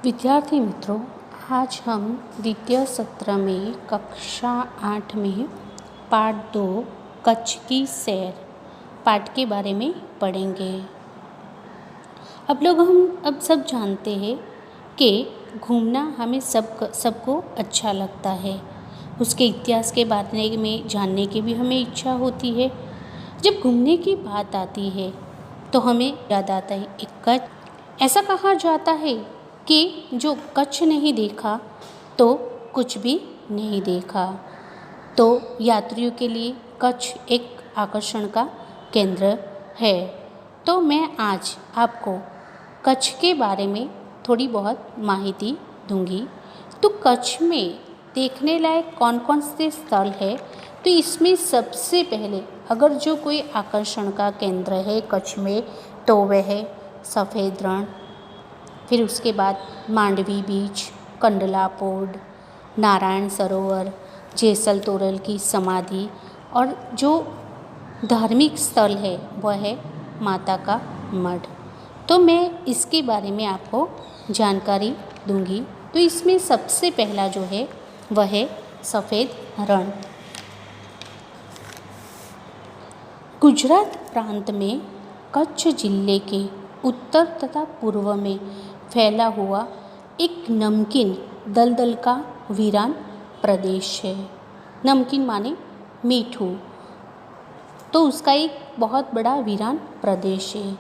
विद्यार्थी मित्रों, आज हम द्वितीय सत्र में कक्षा 8 में पाठ 2 कच्छ की सैर पाठ के बारे में पढ़ेंगे। अब सब जानते हैं कि घूमना हमें सबको अच्छा लगता है। उसके इतिहास के बारे में जानने की भी हमें इच्छा होती है। जब घूमने की बात आती है तो हमें याद आता है एक कच्छ। ऐसा कहा जाता है कि जो कच्छ नहीं देखा तो कुछ भी नहीं देखा। तो यात्रियों के लिए कच्छ एक आकर्षण का केंद्र है। तो मैं आज आपको कच्छ के बारे में थोड़ी बहुत माहिती दूंगी। तो कच्छ में देखने लायक कौन कौन से स्थल है, तो इसमें सबसे पहले अगर जो कोई आकर्षण का केंद्र है कच्छ में तो वह है सफ़ेद रण। फिर उसके बाद मांडवी बीच, कंडला पोर्ट, नारायण सरोवर, जेसल तोरल की समाधि और जो धार्मिक स्थल है वह है माता का मठ। तो मैं इसके बारे में आपको जानकारी दूंगी। तो इसमें सबसे पहला जो है वह है सफ़ेद रण। गुजरात प्रांत में कच्छ जिले के उत्तर तथा पूर्व में फैला हुआ एक नमकीन दलदल का वीरान प्रदेश है। नमकीन माने मीठू, तो उसका एक बहुत बड़ा वीरान प्रदेश है।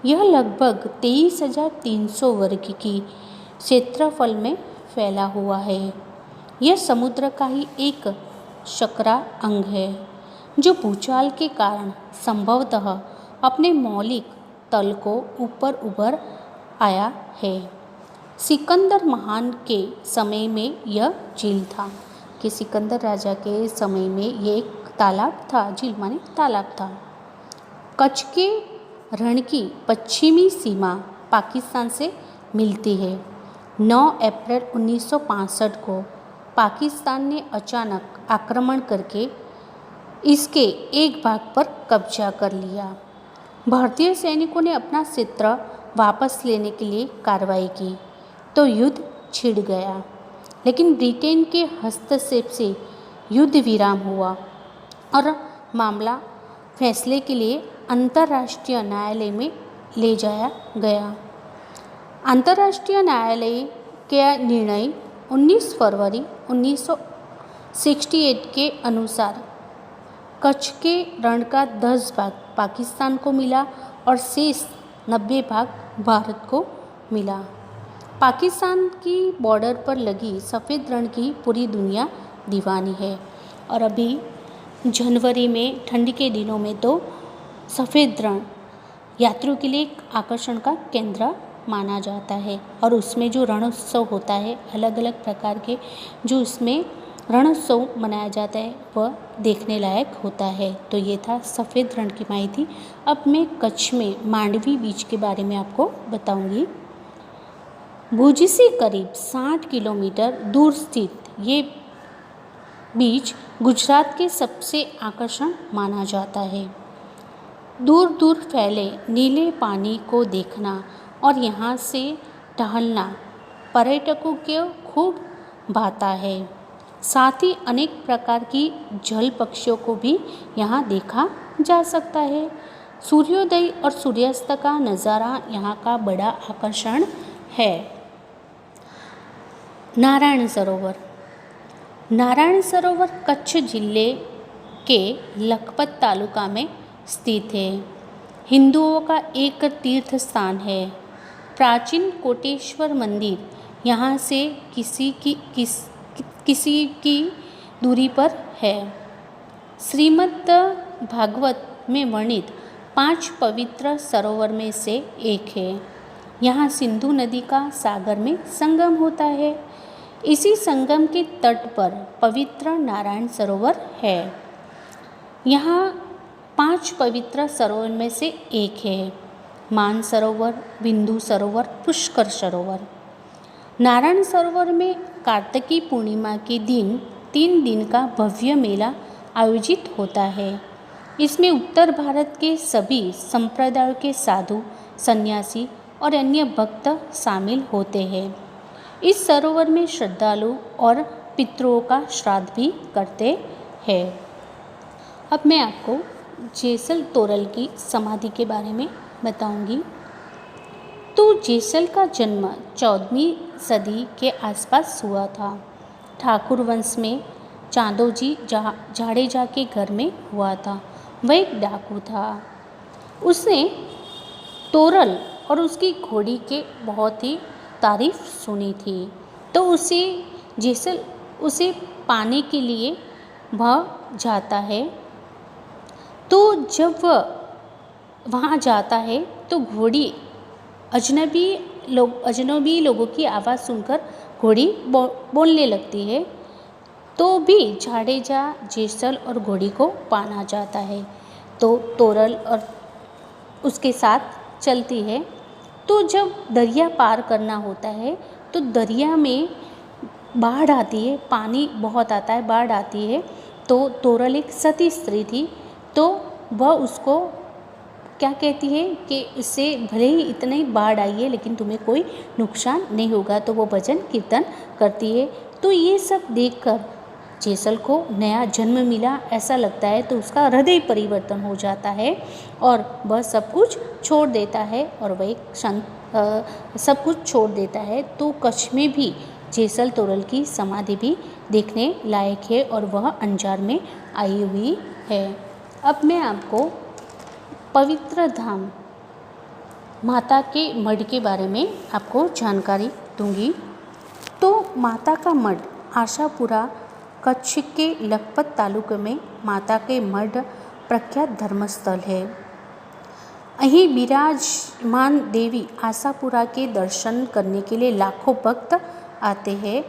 यह लगभग 23,300 वर्ग की क्षेत्रफल में फैला हुआ है। यह समुद्र का ही एक शकरा अंग है जो भूचाल के कारण संभवतः अपने मौलिक तल को ऊपर उभर आया है। सिकंदर महान के समय में यह झील था कि सिकंदर राजा के समय में ये एक तालाब था। झील माने तालाब था। कच्छ के रण की पश्चिमी सीमा पाकिस्तान से मिलती है। 9 अप्रैल 1965 को पाकिस्तान ने अचानक आक्रमण करके इसके एक भाग पर कब्जा कर लिया। भारतीय सैनिकों ने अपना क्षेत्र वापस लेने के लिए कार्रवाई की तो युद्ध छिड़ गया, लेकिन ब्रिटेन के हस्तक्षेप से युद्ध विराम हुआ और मामला फैसले के लिए अंतर्राष्ट्रीय न्यायालय में ले जाया गया। अंतर्राष्ट्रीय न्यायालय का निर्णय 19 फरवरी 1968 के अनुसार कच्छ के रण का 10 भाग पाकिस्तान को मिला और शेष 90 भाग भारत को मिला। पाकिस्तान की बॉर्डर पर लगी सफ़ेद रण की पूरी दुनिया दीवानी है और अभी जनवरी में ठंड के दिनों में तो सफ़ेद रण यात्रियों के लिए एक आकर्षण का केंद्र माना जाता है। और उसमें जो रणोत्सव होता है, अलग अलग प्रकार के जो उसमें रणोत्सव मनाया जाता है वह देखने लायक होता है। तो ये था सफ़ेद रण की माहिती। अब मैं कच्छ में मांडवी बीच के बारे में आपको बताऊंगी। भुज से करीब 60 किलोमीटर दूर स्थित ये बीच गुजरात के सबसे आकर्षण माना जाता है। दूर दूर फैले नीले पानी को देखना और यहाँ से टहलना पर्यटकों को खूब भाता है। साथ ही अनेक प्रकार की जल पक्षियों को भी यहाँ देखा जा सकता है। सूर्योदय और सूर्यास्त का नज़ारा यहाँ का बड़ा आकर्षण है। नारायण सरोवर। नारायण सरोवर कच्छ जिले के लखपत तालुका में स्थित है। हिंदुओं का एक तीर्थ स्थान है। प्राचीन कोटेश्वर मंदिर यहाँ से किसी की दूरी पर है। श्रीमद् भागवत में वर्णित 5 पवित्र सरोवर में से एक है। यहाँ सिंधु नदी का सागर में संगम होता है। इसी संगम के तट पर पवित्र नारायण सरोवर है। यहाँ 5 पवित्र सरोवर में से एक है। मान सरोवर, बिंदु सरोवर, पुष्कर सरोवर। नारायण सरोवर में कार्तिकी पूर्णिमा के दिन 3 दिन का भव्य मेला आयोजित होता है। इसमें उत्तर भारत के सभी संप्रदायों के साधु, सन्यासी और अन्य भक्त शामिल होते हैं। इस सरोवर में श्रद्धालु और पितरों का श्राद्ध भी करते हैं। अब मैं आपको जेसल तोरल की समाधि के बारे में बताऊंगी। तो जेसल का जन्म 14वीं सदी के आसपास हुआ था। ठाकुर वंश में चांदोजी जाडेजा के घर में हुआ था। वह एक डाकू था। उसने तोरल और उसकी घोड़ी के बहुत ही तारीफ सुनी थी। तो उसे पाने के लिए वह जाता है। तो जब वह वहाँ जाता है तो घोड़ी अजनबी लोगों की आवाज़ सुनकर घोड़ी बोलने लगती है। तो भी जाडेजा जेसल और घोड़ी को पाना जाता है। तो तोरल और उसके साथ चलती है। तो जब दरिया पार करना होता है तो दरिया में बाढ़ आती है, पानी बहुत आता है, बाढ़ आती है। तो तोरल एक सती स्त्री थी। तो वह उसको क्या कहती है कि इससे भले ही इतनी बाढ़ आई है लेकिन तुम्हें कोई नुकसान नहीं होगा। तो वो भजन कीर्तन करती है। तो ये सब देखकर जेसल को नया जन्म मिला ऐसा लगता है। तो उसका हृदय परिवर्तन हो जाता है और वह सब कुछ छोड़ देता है और वह एक सब कुछ छोड़ देता है। तो कच्छ में भी जेसल तोरल की समाधि भी देखने लायक है और वह अंजार में आई हुई है। अब मैं आपको पवित्र धाम माता के मठ के बारे में आपको जानकारी दूंगी। तो माता का मठ आशापुरा कच्छ के लखपत तालुके में माता के मठ प्रख्यात धर्मस्थल है। અહીં विराजमान देवी आशापुरा के दर्शन करने के लिए लाखों भक्त आते हैं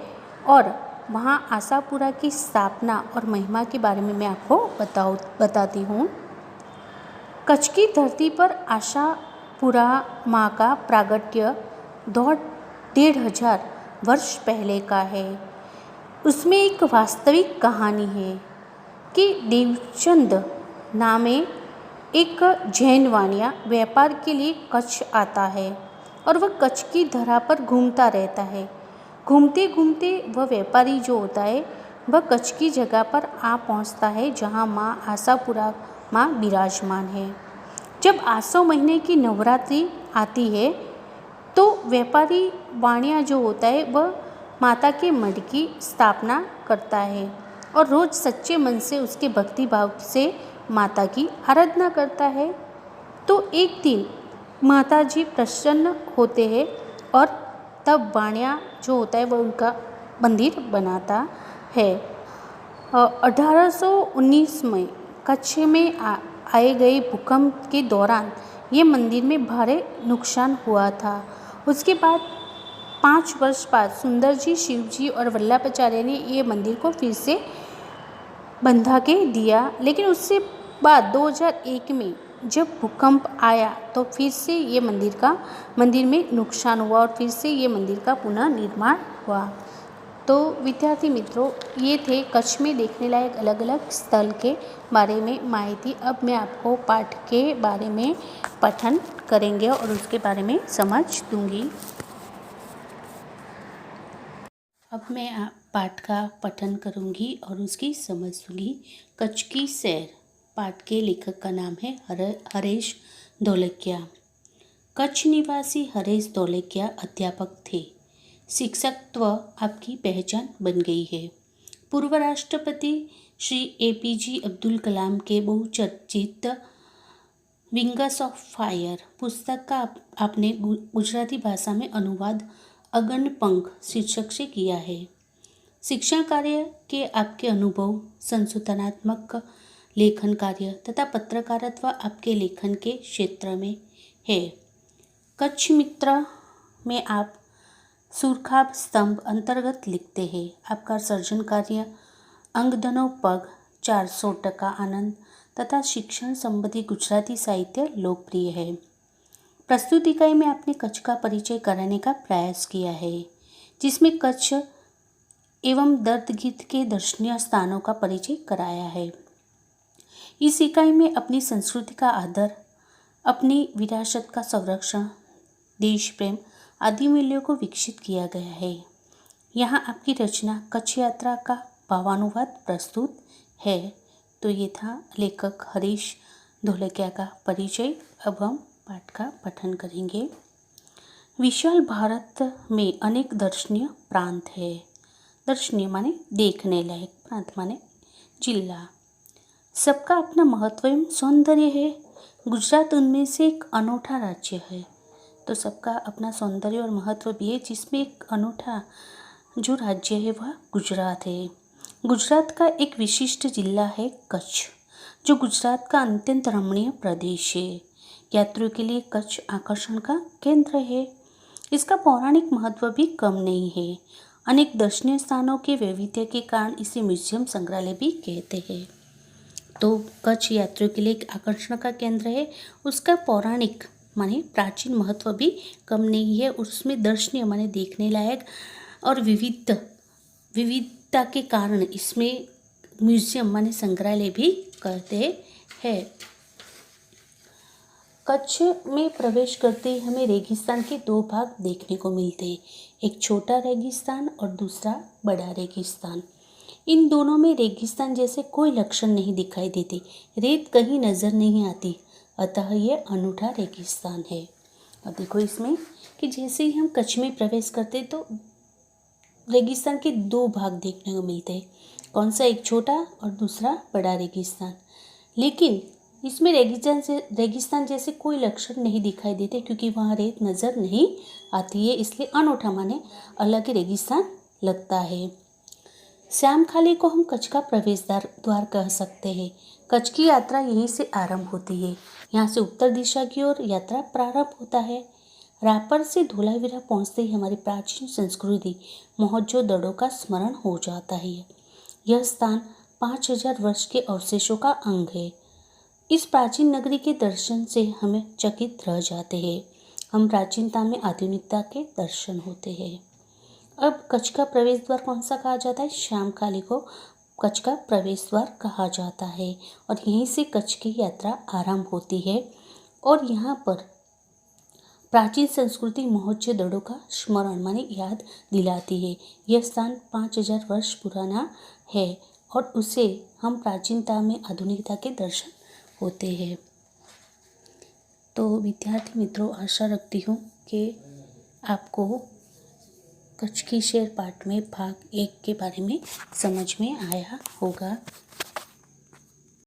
और वहाँ आशापुरा की स्थापना और महिमा के बारे में मैं आपको बताती हूँ। कच्छ की धरती पर आशापुरा माँ का प्रागट्य 1,500 वर्ष पहले का है। उसमें एक वास्तविक कहानी है कि देवचंद नामे एक जैन वाणिया व्यापार के लिए कच्छ आता है और वह कच्छ की धरा पर घूमता रहता है। घूमते घूमते वह व्यापारी जो होता है वह कच्छ की जगह पर आ पहुंचता है जहां माँ आशापुरा माँ विराजमान है। जब आसो महीने की नवरात्रि आती है तो व्यापारी वाणिया जो होता है वह माता के मठ की स्थापना करता है और रोज सच्चे मन से उसके भक्ति भाव से माता की आराधना करता है। तो एक दिन माता जी प्रसन्न होते हैं और तब वाणिया जो होता है वह उनका मंदिर बनाता है। 1819 में कच्छ में आए गए भूकंप के दौरान ये मंदिर में भारी नुकसान हुआ था। उसके बाद 5 वर्ष बाद सुंदर जी, शिव जी और वल्लभाचार्य ने ये मंदिर को फिर से बंधा के दिया। लेकिन उससे बाद 2001 में जब भूकंप आया तो फिर से ये मंदिर में नुकसान हुआ और फिर से ये मंदिर का पुनः निर्माण हुआ। तो विद्यार्थी मित्रों, ये थे कच्छ में देखने लायक अलग अलग स्थल के बारे में माहिती। अब मैं आपको पाठ के बारे में पठन करेंगे और उसके बारे में समझ दूंगी। अब मैं पाठ का पठन करूंगी और उसकी समझ दूंगी। कच्छ की सैर पाठ के लेखक का नाम है हरेश धोलकिया। कच्छ निवासी हरेश धोलकिया अध्यापक थे। शिक्षकत्व आपकी पहचान बन गई है। पूर्व राष्ट्रपति श्री APJ अब्दुल कलाम के बहुचर्चित विंग्स ऑफ फायर पुस्तक का आपने गुजराती भाषा में अनुवाद अगन पंख शीर्षक से किया है। शिक्षण कार्य के आपके अनुभव, संशोधनात्मक लेखन कार्य तथा पत्रकारित्व आपके लेखन के क्षेत्र में है। कच्छ मित्र में आप सुरखाब स्तंभ अंतर्गत लिखते हैं। आपका सर्जन कार्य अंगदनो पग, 400% आनंद तथा शिक्षण संबंधी गुजराती साहित्य लोकप्रिय है। प्रस्तुत इकाई में आपने कच्छ का परिचय कराने का प्रयास किया है, जिसमें कच्छ एवं दर्दगीत के दर्शनीय स्थानों का परिचय कराया है। इस इकाई में अपनी संस्कृति का आदर, अपनी विरासत का संरक्षण, देश प्रेम आदि मूल्यों को विकसित किया गया है। यहाँ आपकी रचना कच्छ यात्रा का भावानुवाद प्रस्तुत है। तो ये था लेखक हरीश ढोलकिया का परिचय। अब हम पाठ का पठन करेंगे। विशाल भारत में अनेक दर्शनीय प्रांत है। दर्शनीय माने देखने लायक, प्रांत माने जिला। सबका अपना महत्व एवं सौंदर्य है। गुजरात उनमें से एक अनोखा राज्य है। तो सबका अपना सौंदर्य और महत्व भी है, जिसमें एक अनोखा जो राज्य है वह गुजरात है। गुजरात का एक विशिष्ट जिला है कच्छ, जो गुजरात का अत्यंत रमणीय प्रदेश है। यात्रियों के लिए कच्छ आकर्षण का केंद्र है। इसका पौराणिक महत्व भी कम नहीं है। अनेक दर्शनीय स्थानों के वैविध्य के कारण इसे म्यूजियम संग्रहालय भी कहते हैं। तो कच्छ यात्रियों के लिए एक आकर्षण का केंद्र है। उसका पौराणिक माने प्राचीन महत्व भी कम नहीं है। उसमें दर्शनीय माने देखने लायक और विविधता के कारण इसमें म्यूजियम माने संग्रहालय भी कहते हैं। कच्छ में प्रवेश करते ही हमें रेगिस्तान के दो भाग देखने को मिलते हैं, एक छोटा रेगिस्तान और दूसरा बड़ा रेगिस्तान। इन दोनों में रेगिस्तान जैसे कोई लक्षण नहीं दिखाई देते, रेत कहीं नज़र नहीं आती, अतः ये अनूठा रेगिस्तान है। अब देखो इसमें कि जैसे ही हम कच्छ में प्रवेश करते तो रेगिस्तान के दो भाग देखने को मिलते हैं, कौन सा, एक छोटा और दूसरा बड़ा रेगिस्तान। लेकिन इसमें रेगिस्तान जैसे कोई लक्षण नहीं दिखाई देते, क्योंकि वहाँ रेत नज़र नहीं आती है, इसलिए अनोखा माने अलग ही रेगिस्तान लगता है। श्यामखाली को हम कच्छ का प्रवेश द्वार कह सकते हैं। कच्छ की यात्रा यहीं से आरंभ होती है। यहाँ से उत्तर दिशा की ओर यात्रा प्रारंभ होता है। रापर से धोलावीरा पहुँचते ही हमारी प्राचीन संस्कृति मोहनजोदड़ो का स्मरण हो जाता है। यह स्थान 5000 वर्ष के अवशेषों का अंग है। इस प्राचीन नगरी के दर्शन से हमें चकित रह जाते हैं। हम प्राचीनता में आधुनिकता के दर्शन होते हैं। अब कच्छ का प्रवेश द्वार कौन सा कहा जाता है? श्यामखाली को कच्छ का प्रवेश द्वार कहा जाता है और यहीं से कच्छ की यात्रा आरंभ होती है और यहाँ पर प्राचीन संस्कृति मोहनजोदड़ो का स्मरण माने याद दिलाती है। यह स्थान 5000 वर्ष पुराना है और उसे हम प्राचीनता में आधुनिकता के दर्शन होते हैं। तो विद्यार्थी मित्रों, आशा रखती हूँ कि आपको कच्छ की शेर पाठ में भाग 1 के बारे में समझ में आया होगा।